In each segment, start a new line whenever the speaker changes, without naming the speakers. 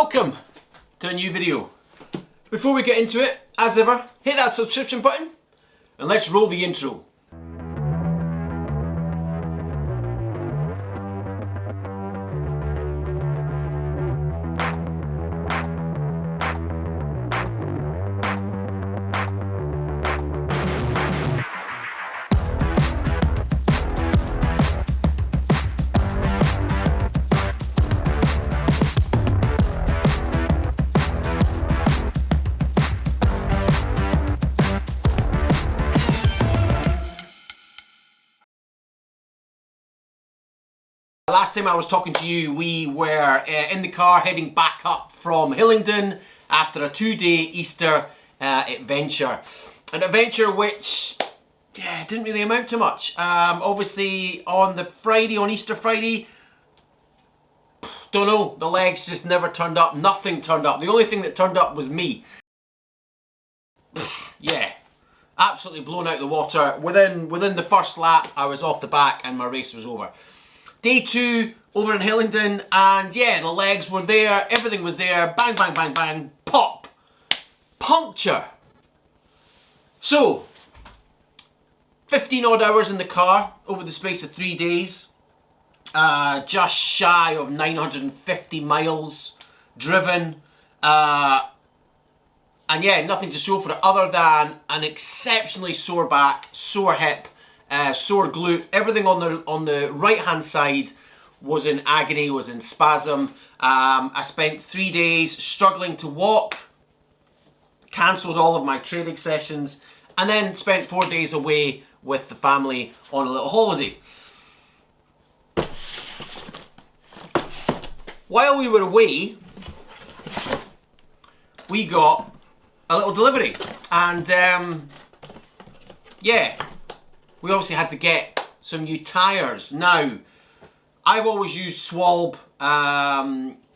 Welcome to a new video. Before we get into it, as ever, hit that subscription button and let's roll the intro. Last time I was talking to you, we were in the car heading back up from Hillingdon after a 2-day Easter adventure. An adventure which, didn't really amount to much. Obviously on the Friday, on Easter Friday, don't know, the legs just never turned up, nothing turned up. The only thing that turned up was me. Yeah, absolutely blown out the water. Within the first lap, I was off the back and my race was over. Day 2 over in Hillingdon, and yeah, the legs were there, everything was there, bang, bang, bang, bang, pop, puncture. So, 15 odd hours in the car over the space of 3 days, just shy of 950 miles driven, and yeah, nothing to show for it other than an exceptionally sore back, sore hip, sore glute, everything on the right hand side was in agony, was in spasm. I spent 3 days struggling to walk, cancelled all of my training sessions, and then spent 4 days away with the family on a little holiday. While we were away, we got a little delivery, and we obviously had to get some new tyres. Now, I've always used Schwalbe,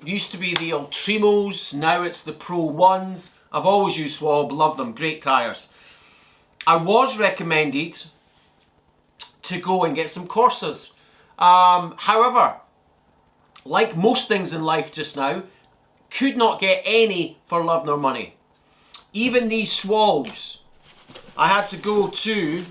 used to be the Ultrimos, now it's the Pro Ones. I've always used Schwalbe, love them, great tyres. I was recommended to go and get some Corsas. However, like most things in life just now, could not get any for love nor money. Even these Schwalbes, I had to go to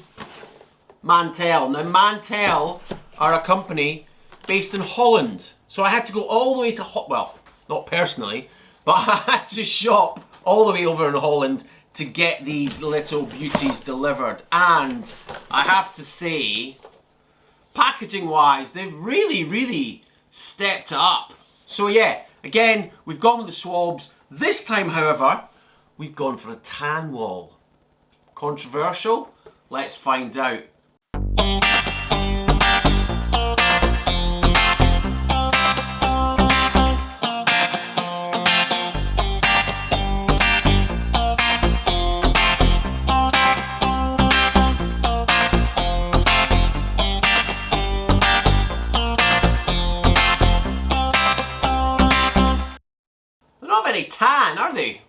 Mantel. Now Mantel are a company based in Holland. So I had to go all the way to, well, not personally, but I had to shop all the way over in Holland to get these little beauties delivered. And I have to say, packaging wise, they've really stepped it up. So yeah, again, we've gone with the Schwalbes. This time, however, we've gone for a tan wall. Controversial? Let's find out. They're not very tan, are they?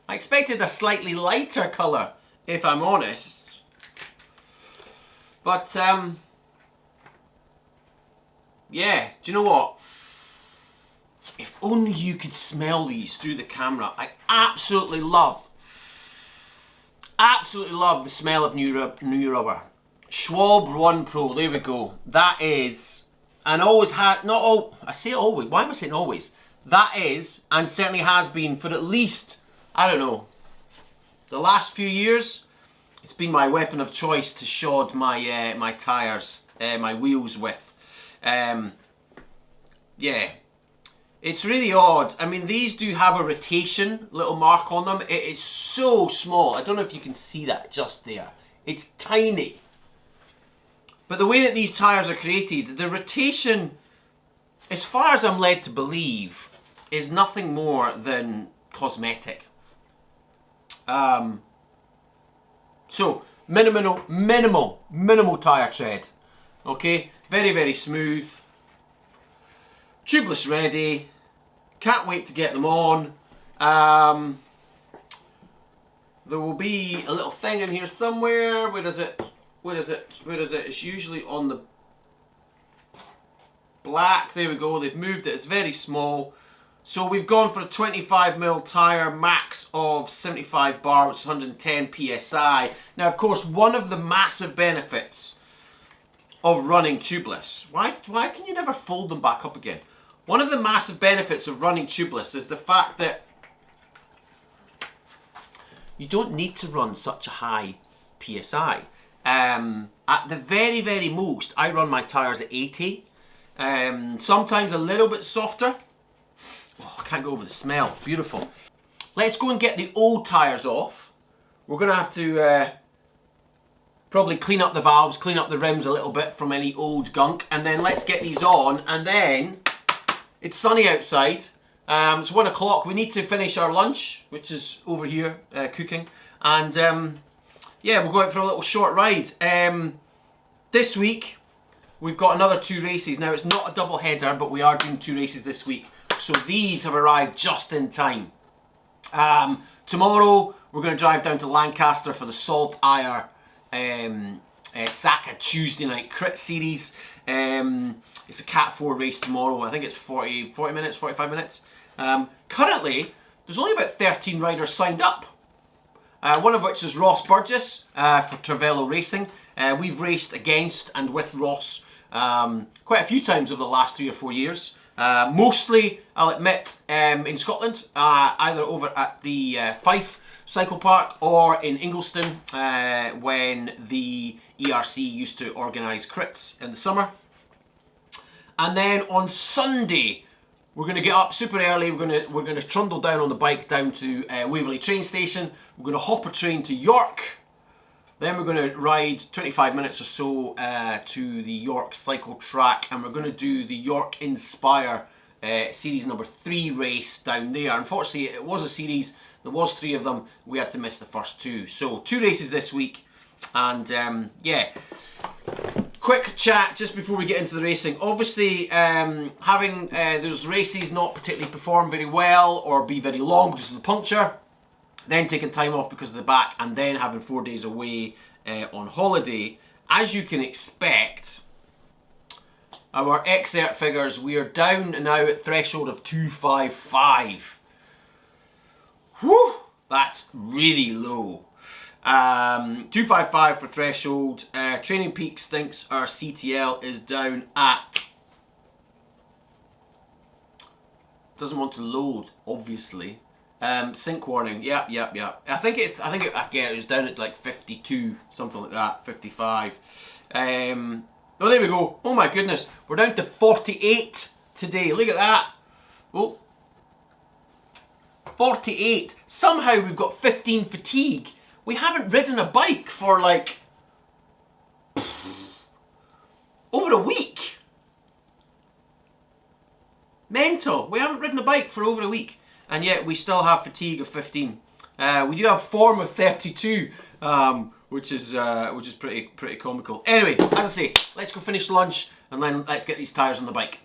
I expected a slightly lighter colour, if I'm honest. But, yeah, do you know what? If only you could smell these through the camera. I absolutely love the smell of new rubber. Schwalbe One-Pro, there we go. That is, and always had, not all, I say always, why am I saying always? That is, and certainly has been for at least, I don't know, the last few years. It's been my weapon of choice to shod my my tyres, my wheels with. Yeah, it's really odd. I mean, these do have a rotation little mark on them. It is so small. I don't know if you can see that just there. It's tiny. But the way that these tyres are created, the rotation, as far as I'm led to believe, is nothing more than cosmetic. So, minimal tyre tread. Okay, very smooth. Tubeless ready. Can't wait to get them on. There will be a little thing in here somewhere. Where is it? It's usually on the black. There we go. They've moved it. It's very small. So we've gone for a 25mm tyre, max of 75 bar, which is 110 psi. Now, of course, one of the massive benefits of running tubeless, why can you never fold them back up again? One of the massive benefits of running tubeless is the fact that you don't need to run such a high psi. At the very, very most, I run my tyres at 80. Sometimes a little bit softer. Oh, I can't go over the smell. Beautiful. Let's go and get the old tyres off. We're going to have to probably clean up the valves, clean up the rims a little bit from any old gunk, and then let's get these on. And then it's sunny outside. It's 1 o'clock. We need to finish our lunch, which is over here cooking. And yeah, we'll go out for a little short ride. This week, we've got another 2 races. Now, it's not a double header, but we are doing 2 races this week. So these have arrived just in time. Tomorrow, we're going to drive down to Lancaster for the Salt Ire Saka Tuesday Night Crit Series. It's a Cat 4 race tomorrow. I think it's 40 minutes, 45 minutes. Currently, there's only about 13 riders signed up. One of which is Ross Burgess for Travello Racing. We've raced against and with Ross quite a few times over the last 3 or 4 years. Mostly, I'll admit, in Scotland, either over at the Fife Cycle Park or in Ingliston when the ERC used to organise crits in the summer. And then on Sunday, we're going to get up super early. We're going to trundle down on the bike down to Waverley train station. We're going to hop a train to York. Then we're going to ride 25 minutes or so to the York cycle track, and we're going to do the York Inspire series number 3 race down there. Unfortunately, it was a series. There was 3 of them. We had to miss the first 2. So 2 races this week, and yeah. Quick chat just before we get into the racing. Obviously, having those races not particularly perform very well or be very long because of the puncture, then taking time off because of the back, and then having 4 days away on holiday, as you can expect, our Xert figures, we are down now at threshold of 255. Whew, that's really low. 255 for threshold. Training Peaks thinks our CTL is down at... Doesn't want to load, obviously. Sync warning. Yep. I think it was down at like 52, something like that. 55. Oh, there we go. Oh my goodness, we're down to 48 today. Look at that. Oh, 48. Somehow we've got 15 fatigue. We haven't ridden a bike for like over a week. Mental. We haven't ridden a bike for over a week, and yet we still have fatigue of 15. We do have form of 32, which is pretty comical. Anyway, as I say, let's go finish lunch and then let's get these tyres on the bike.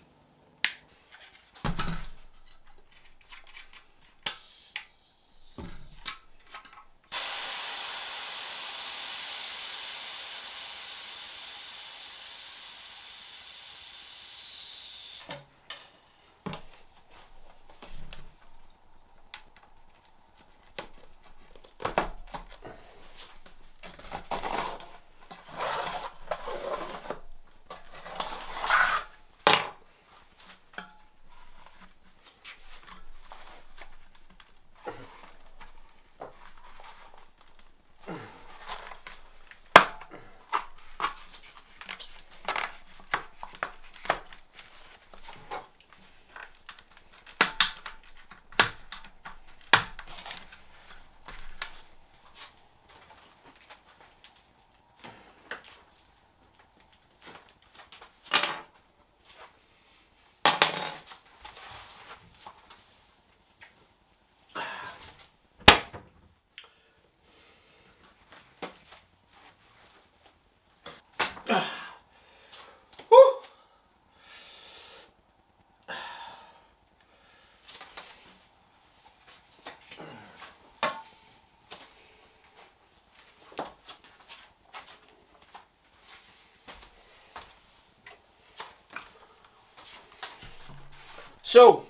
So,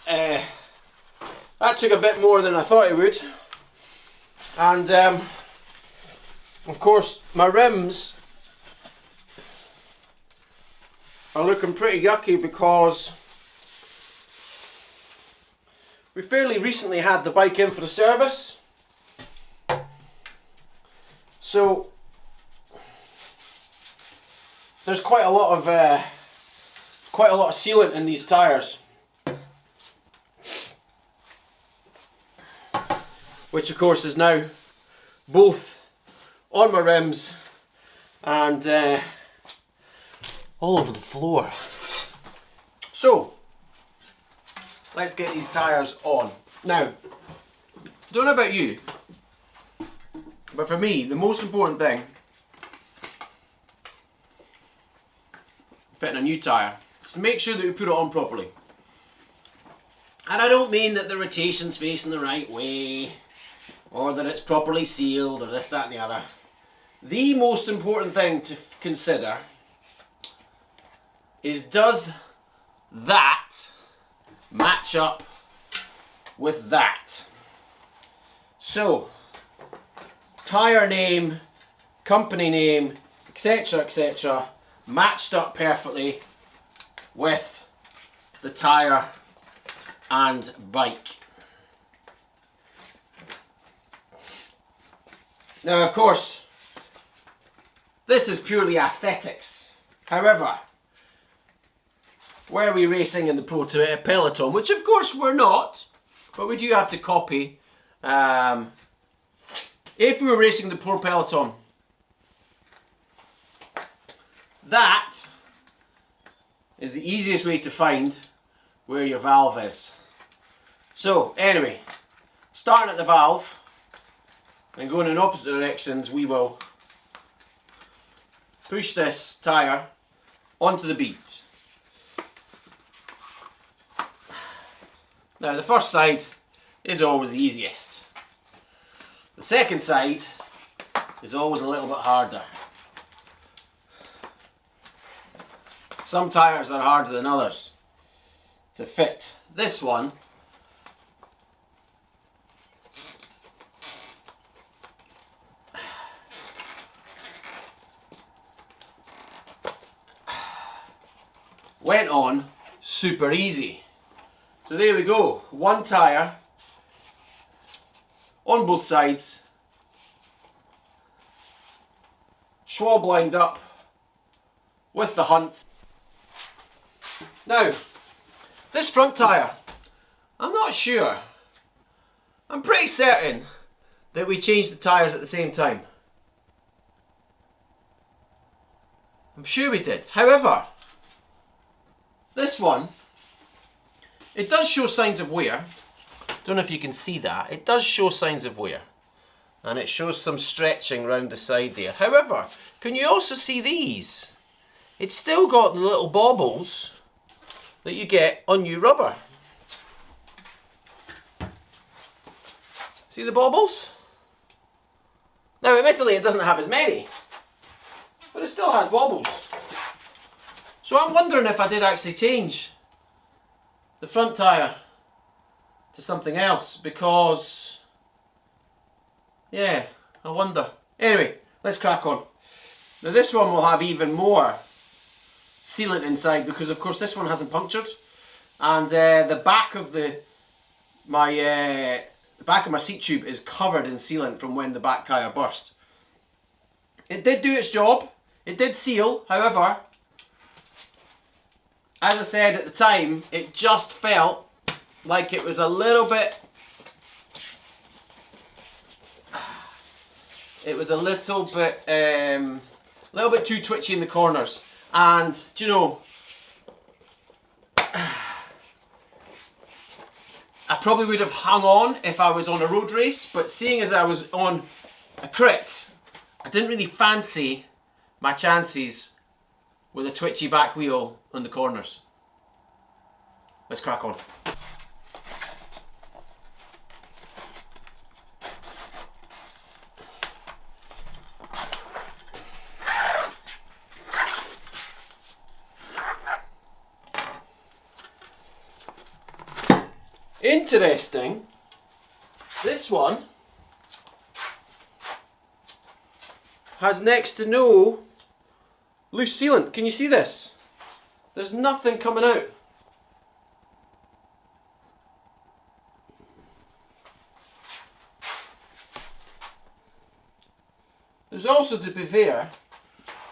that took a bit more than I thought it would. And of course my rims are looking pretty yucky because we fairly recently had the bike in for the service. So there's quite a lot of sealant in these tyres, which of course is now both on my rims and all over the floor. So let's get these tyres on. Now, don't know about you, but for me the most important thing fitting a new tyre is to make sure that we put it on properly. And I don't mean that the rotation's facing the right way, or that it's properly sealed, or this, that and the other. The most important thing to consider is, does that match up with that? So, tyre name, company name, etc, etc, matched up perfectly with the tyre and bike. Now, of course, this is purely aesthetics. However, were we racing in the Pro Peloton, which of course we're not, but we do have to copy. If we were racing the Pro Peloton, that is the easiest way to find where your valve is. So anyway, starting at the valve and going in opposite directions, we will push this tyre onto the bead. Now the first side is always the easiest. The second side is always a little bit harder. Some tyres are harder than others to fit. This one went on super easy. So there we go, one tyre on both sides, Schwalbe lined up with the Hunt. Now, this front tyre, I'm not sure. I'm pretty certain that we changed the tyres at the same time. I'm sure we did. However, this one, it does show signs of wear. Don't know if you can see that. It does show signs of wear. And it shows some stretching around the side there. However, can you also see these? It's still got the little bobbles that you get on new rubber. See the bobbles? Now admittedly it doesn't have as many, but it still has bobbles. So I'm wondering if I did actually change the front tyre to something else, because yeah, I wonder. Anyway, let's crack on. Now this one will have even more sealant inside because of course this one hasn't punctured, and the back of my seat tube is covered in sealant from when the back tyre burst. It did do its job, it did seal. However, as I said at the time, it just felt like it was a little bit too twitchy in the corners. And do you know, I probably would have hung on if I was on a road race, but seeing as I was on a crit, I didn't really fancy my chances with a twitchy back wheel on the corners. Let's crack on. interesting, this one has next to no loose sealant. Can you see this? There's nothing coming out. There's also, to be fair,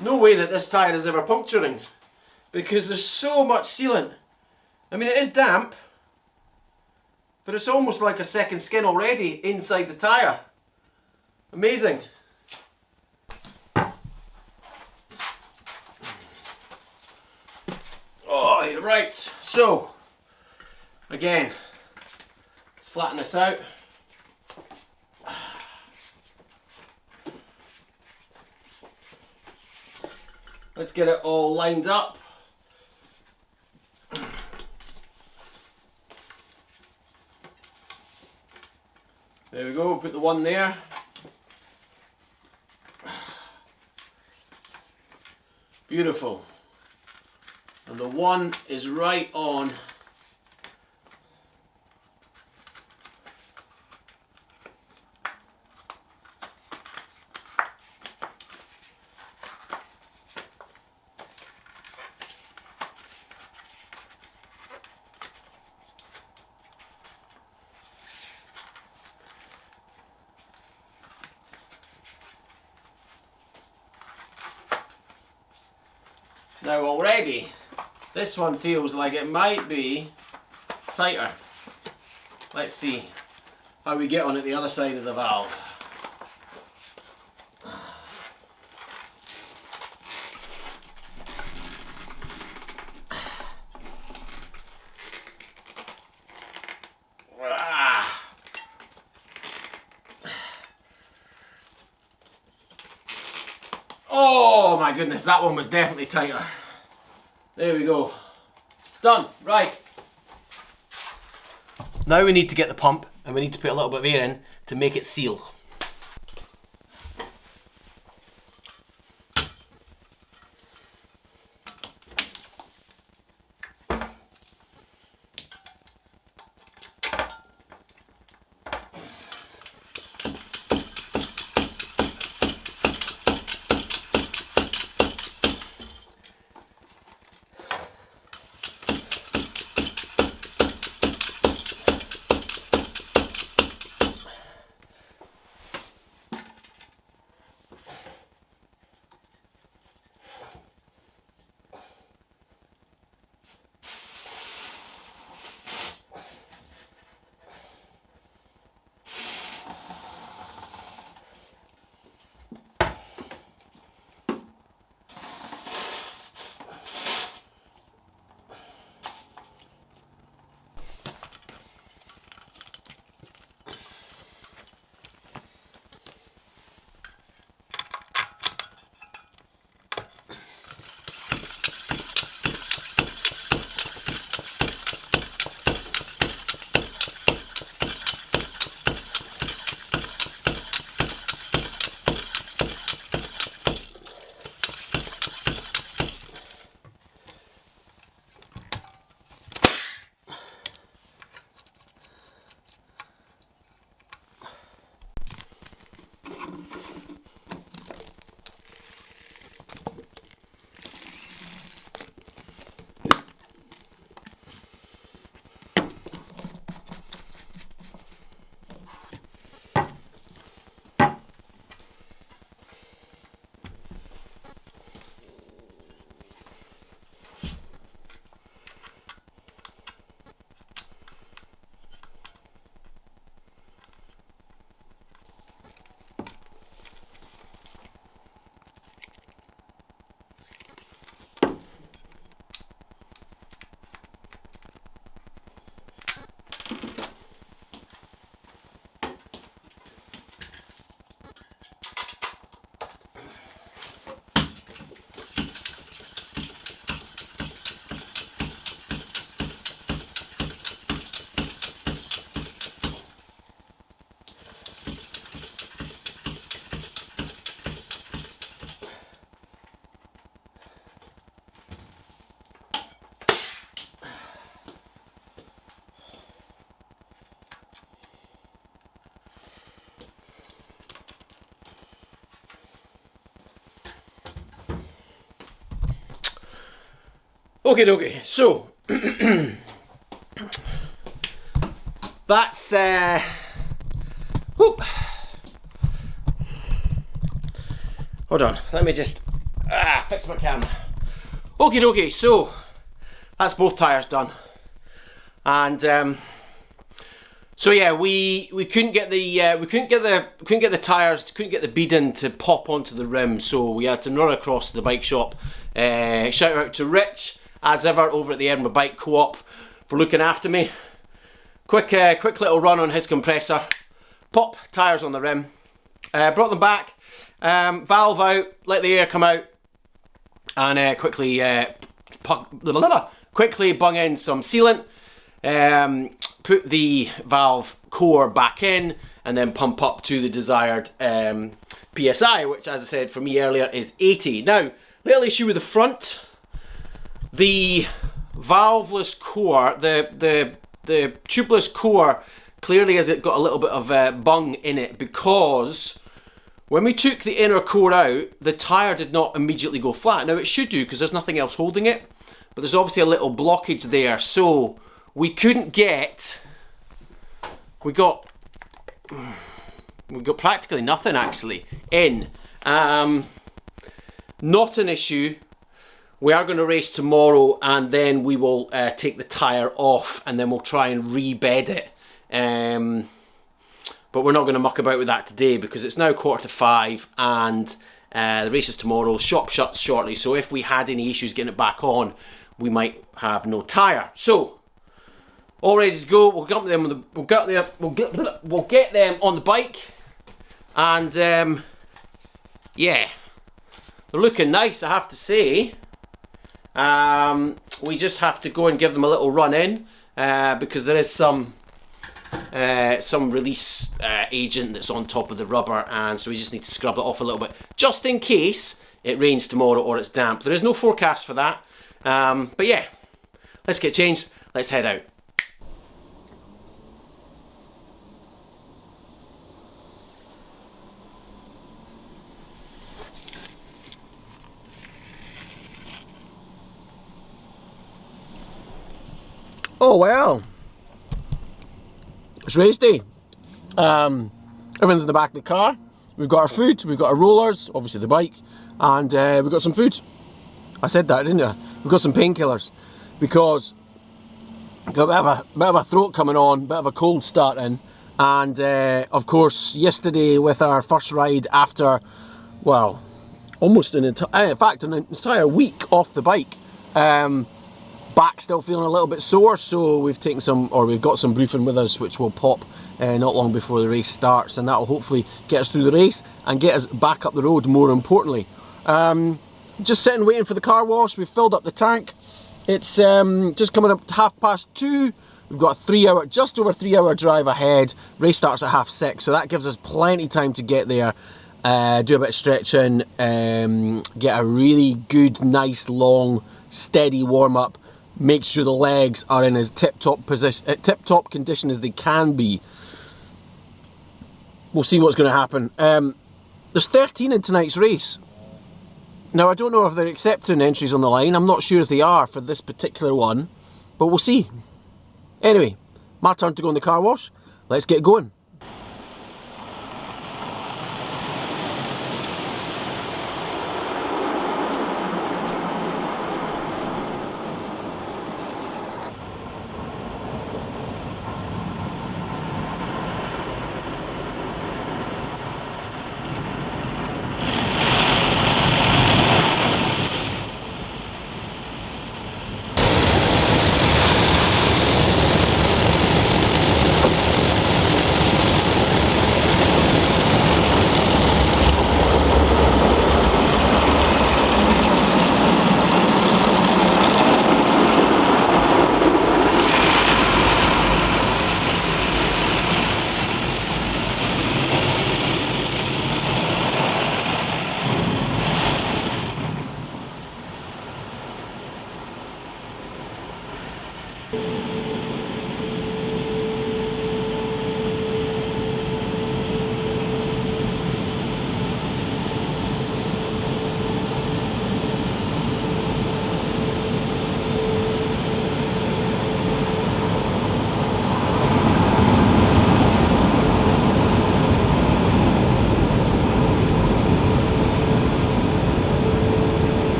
no way that this tyre is ever puncturing because there's so much sealant. I mean, it is damp, but it's almost like a second skin already inside the tyre. Amazing. Oh, right. So, again, let's flatten this out. Let's get it all lined up. There we go, put the one there. Beautiful. And the one is right on. Now already, this one feels like it might be tighter. Let's see how we get on at the other side of the valve. Oh my goodness, that one was definitely tighter. There we go. Done. Right. Now we need to get the pump and we need to put a little bit of air in to make it seal. Okay, so that's whoop. Hold on, let me just fix my camera. Okay, so that's both tyres done, and so yeah, we couldn't get the tyres, couldn't get the beading to pop onto the rim, so we had to run across to the bike shop. Shout out to Rich, as ever, over at the Edinburgh Bike Co-op for looking after me. Quick little run on his compressor, pop tyres on the rim, brought them back, valve out, let the air come out, and quickly bung in some sealant, put the valve core back in, and then pump up to the desired PSI, which, as I said for me earlier, is 80. Now, little issue with the front. The valveless core, the tubeless core, clearly has got a little bit of bung in it, because when we took the inner core out, the tyre did not immediately go flat. Now it should do, because there's nothing else holding it, but there's obviously a little blockage there, so we couldn't get, we got practically nothing actually in. Not an issue. We are going to race tomorrow, and then we will take the tyre off, and then we'll try and rebed it. But we're not going to muck about with that today, because it's now 4:45, and the race is tomorrow. Shop shuts shortly, so if we had any issues getting it back on, we might have no tyre. So, all ready to go. We'll get them. We'll get them on the bike, and yeah, they're looking nice, I have to say. We just have to go and give them a little run in, because there is some release agent that's on top of the rubber, and so we just need to scrub it off a little bit, just in case it rains tomorrow or it's damp. There is no forecast for that, but yeah, let's get changed, let's head out. Oh well, it's race day. Everything's in the back of the car. We've got our food, we've got our rollers, obviously the bike, and we've got some food. I said that, didn't I? We've got some painkillers, because I've got a bit of a throat coming on, bit of a cold starting, and of course yesterday with our first ride after, well, almost an entire week off the bike, back still feeling a little bit sore, so we've taken some, or we've got some Brufen with us, which will pop not long before the race starts, and that'll hopefully get us through the race and get us back up the road, more importantly. Just sitting waiting for the car wash. We've filled up the tank. It's just coming up to 2:30. We've got just over 3 hour drive ahead. Race starts at 6:30, so that gives us plenty of time to get there, do a bit of stretching, get a really good, nice, long, steady warm up. Make sure the legs are in as tip-top condition as they can be. We'll see what's going to happen. There's 13 in tonight's race. Now, I don't know if they're accepting entries on the line. I'm not sure if they are for this particular one, but we'll see. Anyway, my turn to go in the car wash. Let's get going.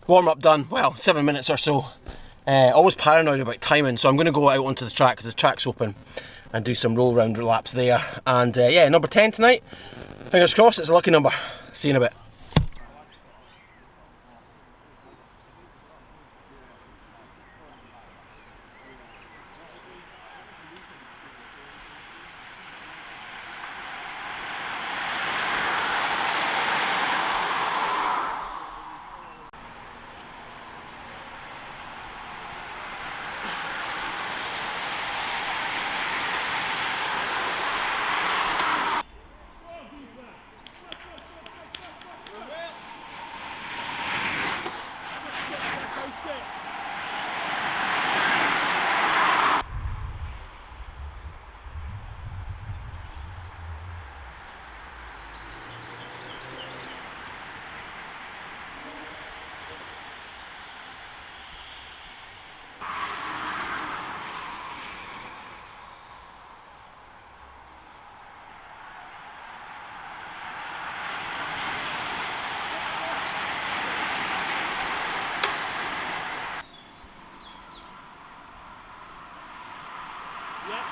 Warm up done, well, 7 minutes or so. Always paranoid about timing, so I'm going to go out onto the track because the track's open and do some roll round laps there. And yeah, number 10 tonight. Fingers crossed, it's a lucky number. See you in a bit.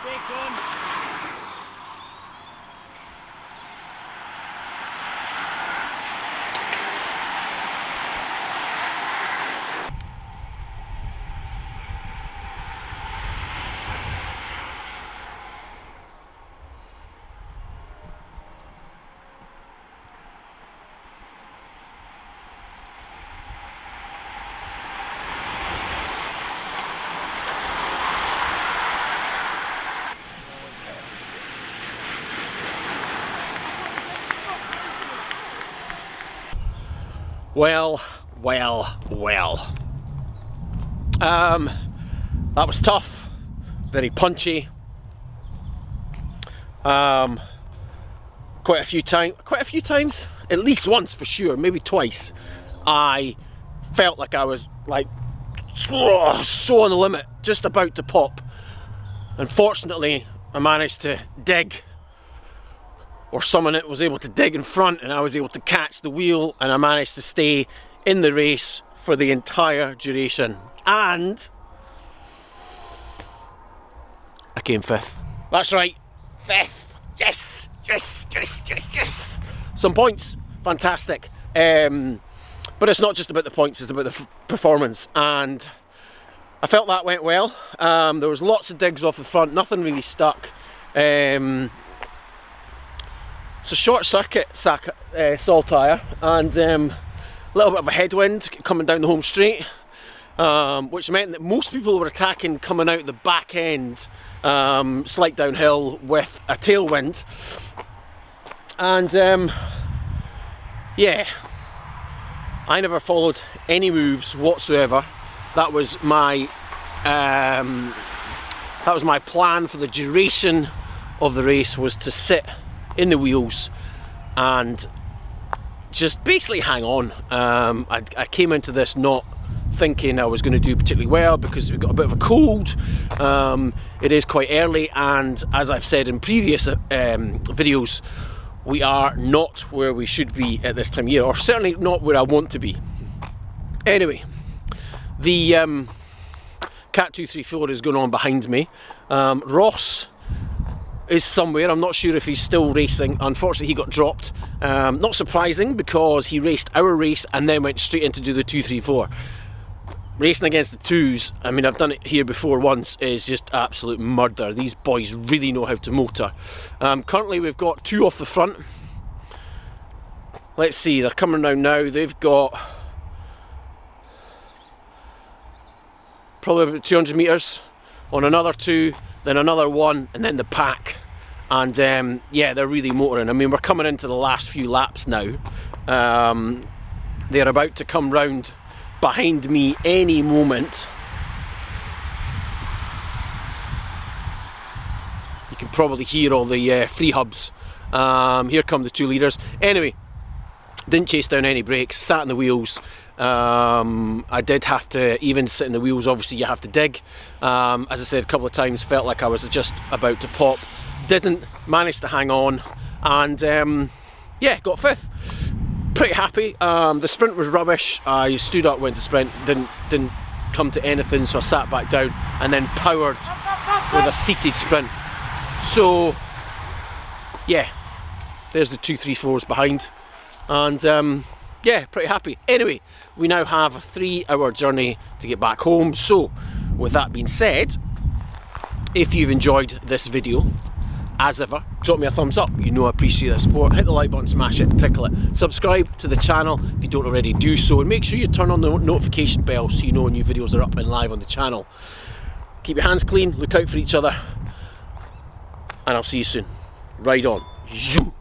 Brakes on.
Well. That was tough, very punchy. Quite a few times, at least once for sure, maybe twice, I felt like I was like so on the limit, just about to pop. Unfortunately, I managed to dig, or someone was able to dig in front, and I was able to catch the wheel, and I managed to stay in the race for the entire duration. And I came 5th. That's right, 5th. Yes. Some points, fantastic. But it's not just about the points, it's about the performance. And I felt that went well. There was lots of digs off the front, nothing really stuck. It's a short circuit Sol tyre, and a little bit of a headwind coming down the home straight, which meant that most people were attacking coming out the back end, slight downhill with a tailwind. And yeah, I never followed any moves whatsoever. That was my plan for the duration of the race, was to sit in the wheels and just basically hang on. I came into this not thinking I was going to do particularly well because we've got a bit of a cold. It is quite early, and as I've said in previous videos, we are not where we should be at this time of year, or certainly not where I want to be. Anyway, the Cat 234 is going on behind me. Ross is somewhere, I'm not sure if he's still racing. Unfortunately, he got dropped. Not surprising, because he raced our race and then went straight in to do the 234. Racing against the twos, I mean, I've done it here before once, is just absolute murder. These boys really know how to motor. Currently we've got 2 off the front. Let's see, they're coming around now. They've got probably about 200 metres on another 2, then another 1, and then the pack. And yeah, they're really motoring. I mean, we're coming into the last few laps now. They're about to come round behind me any moment. You can probably hear all the free hubs. Here come the 2 leaders. Anyway, didn't chase down any brakes, sat in the wheels. I did have to even sit in the wheels. Obviously you have to dig. As I said a couple of times, felt like I was just about to pop. Didn't manage to hang on, and yeah, got 5th. pretty happy. The sprint was rubbish. I stood up, went to sprint, didn't come to anything, so I sat back down and then powered with a seated sprint. So yeah, there's the 234s behind, and yeah, pretty happy. Anyway, we now have a 3-hour journey to get back home. So with that being said, if you've enjoyed this video, as ever, drop me a thumbs up. You know I appreciate the support. Hit the like button, smash it, tickle it. Subscribe to the channel if you don't already do so, and make sure you turn on the notification bell so you know when new videos are up and live on the channel. Keep your hands clean, look out for each other, and I'll see you soon. Ride on. Zoom.